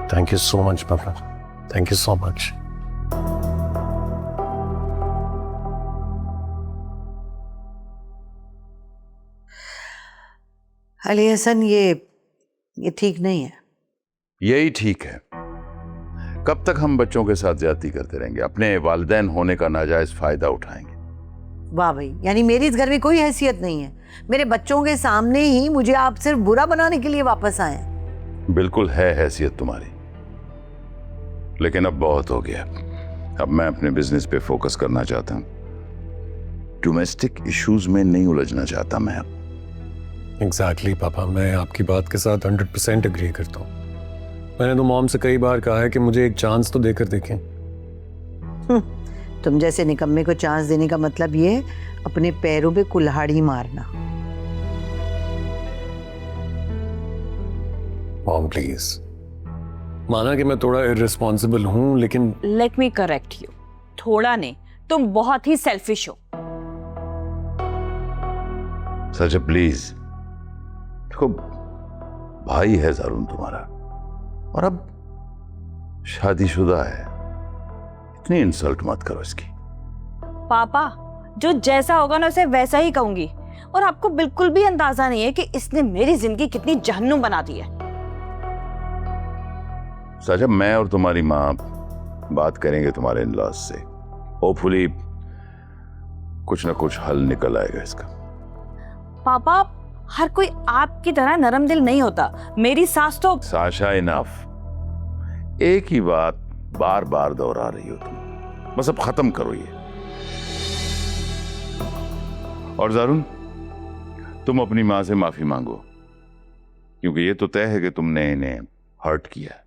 Thank you so much पापा, thank you so much. Ali Hasan, ये ठीक नहीं है। यही ठीक है। कब तक हम बच्चों के साथ ज्यादती करते रहेंगे, अपने वालिदैन होने का नाजायज फायदा उठाएंगे? वाह भाई, यानी मेरी इस घर में कोई हैसियत नहीं है। मेरे बच्चों के सामने ही मुझे आप सिर्फ बुरा बनाने के लिए वापस आए हैं। बिल्कुल है हैसियत तुम्हारी, लेकिन अब बहुत हो गया। अब मैं अपने बिजनेस पे फोकस करना चाहता हूं। डोमेस्टिक इश्यूज में नहीं उलझना चाहता मैं अब। एग्जैक्टली पापा, मैं आपकी बात के साथ 100% एग्री करता हूँ। मैंने तो मॉम से कई बार कहा है कि मुझे एक चांस तो देकर देखें। तुम जैसे निकम्मे को चांस देने का मतलब ये अपने पैरों पे कुल्हाड़ी मारना। मॉम प्लीज, माना कि मैं थोड़ा इररिस्पॉन्सिबल हूँ, लेकिन लेट मी करेक्ट यू, थोड़ा नहीं, तुम बहुत ही सेल्फिश हो। सच प्लीज, देखो भाई है ज़ारून तुम्हारा, और अब शादीशुदा है, इतनी इंसल्ट मत करो इसकी। पापा, जो जैसा होगा ना उसे वैसा ही कहूंगी, और आपको बिल्कुल भी अंदाजा नहीं है कि इसने मेरी जिंदगी कितनी जहन्नुम बना दी है। साजब, मैं और तुम्हारी माँ बात करेंगे तुम्हारे इन-लॉज से, होपफुली कुछ ना कुछ हल निकल आएगा इसका। पापा, हर कोई आपकी तरह नरम दिल नहीं होता। मेरी सास तो साशा, इनफ। एक ही बात बार बार दोहरा रही हो तुम, बस अब खत्म करो ये। और ज़ारून, तुम अपनी माँ से माफी मांगो, क्योंकि ये तो तय है कि तुमने इन्हें हर्ट किया।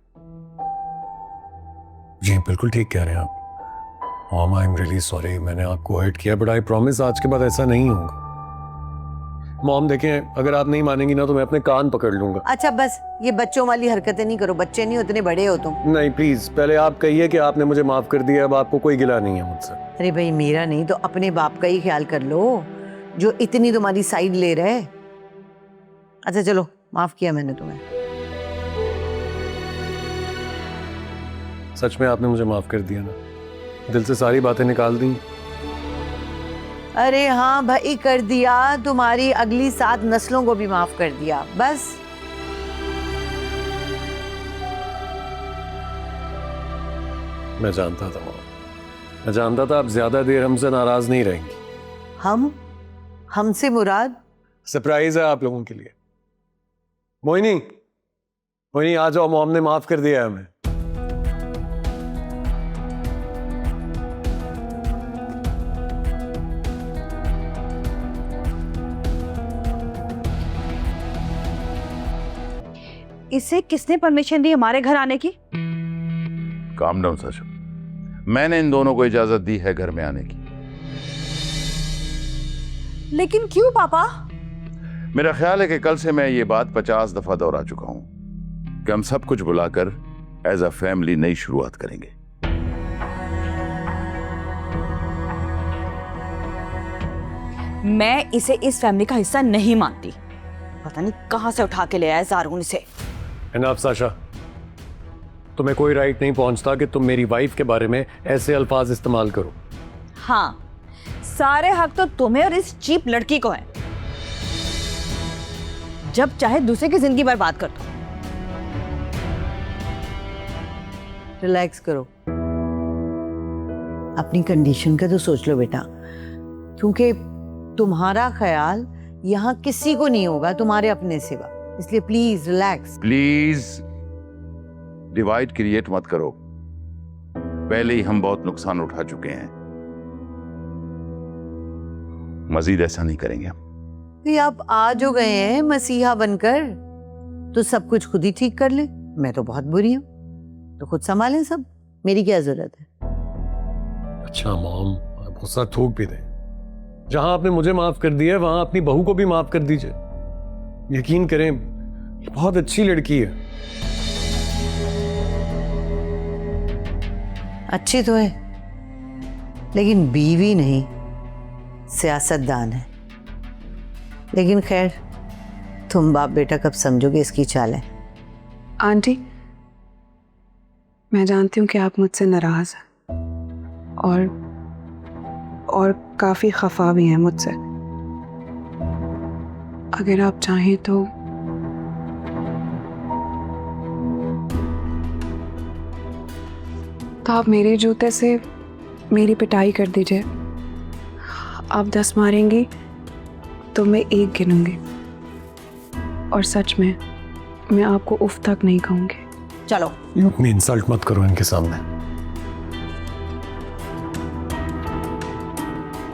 जी बिल्कुल ठीक कह रहे हैं आप। Mom, I am really sorry, मैंने आपको हर्ट किया, बट आई प्रॉमिस आज के बाद ऐसा नहीं होगा। मॉम देखें, अगर आप नहीं मानेंगी ना तो मैं अपने कान पकड़ लूंगा। अच्छा बस, ये बच्चों वाली हरकतें नहीं करो, बच्चे नहीं उतने बड़े हो तुम। नहीं प्लीज, पहले आप कहिए कि आपने मुझे माफ कर दिया, अब आपको कोई गिला नहीं है मुझसे। अरे भाई, मेरा नहीं तो अपने बाप का ही ख्याल कर लो, जो इतनी तुम्हारी साइड ले रहा है। अच्छा चलो, माफ किया मैंने तुम्हें। सच में आपने मुझे माफ कर दिया ना? दिल से सारी बातें निकाल दी? अरे हाँ भाई, कर दिया। तुम्हारी अगली 7 नस्लों को भी माफ कर दिया, बस। मैं जानता था मॉम, मैं जानता था आप ज्यादा देर हमसे नाराज नहीं रहेंगी। हमसे मुराद? सरप्राइज है आप लोगों के लिए। मोहिनी, मोहिनी आ जाओ, मॉम ने माफ कर दिया है हमें। इसे किसने परमिशन दी हमारे घर आने की? काम डाउन साशा, मैंने इन दोनों को इजाजत दी है घर में आने की। लेकिन क्यों पापा? मेरा ख्याल है कि कल से मैं ये बात 50 दफा दोहरा चुका हूं कि हम सब कुछ बुलाकर एज अ फैमिली नई शुरुआत करेंगे। मैं इसे इस फैमिली का हिस्सा नहीं मानती। पता नहीं कहां से उठा के ले आया ज़ारून इसे। एनफ साशा, तुम्हें कोई राइट नहीं पहुंचता कि तुम मेरी वाइफ के बारे में ऐसे अल्फाज इस्तेमाल करो। हाँ, सारे हक तो तुम्हें और इस चीप लड़की को है। जब चाहे दूसरे की जिंदगी बर्बाद कर दो। रिलैक्स करो, अपनी कंडीशन का तो सोच लो बेटा, क्योंकि तुम्हारा ख्याल यहाँ किसी को नहीं होगा तुम्हारे अपने सिवा, इसलिए please relax. Please divide create मत करो, पहले ही हम बहुत नुकसान उठा चुके हैं, मजीद ऐसा नहीं करेंगे हम। तो आप आ जो गए हैं मसीहा बनकर, तो सब कुछ खुद ही ठीक कर ले। मैं तो बहुत बुरी हूँ, तो खुद संभालें सब, मेरी क्या जरूरत है। अच्छा मॉम, गुस्सा थूक भी दें। जहां आपने मुझे माफ कर दिया है वहां अपनी बहू को भी माफ कर दीजिए। यकीन करें, ये बहुत अच्छी लड़की है। अच्छी तो है, लेकिन बीवी नहीं, सियासतदान है। लेकिन खैर, तुम बाप बेटा कब समझोगे इसकी चाल है। आंटी, मैं जानती हूँ कि आप मुझसे नाराज हैं और काफी खफा भी हैं मुझसे। अगर आप चाहें तो आप मेरे जूते से मेरी पिटाई कर दीजिए। आप 10 मारेंगी तो मैं 1 गिनूंगी, और सच में मैं आपको उफ तक नहीं कहूंगी। चलो। अपनी इंसल्ट मत करो इनके सामने।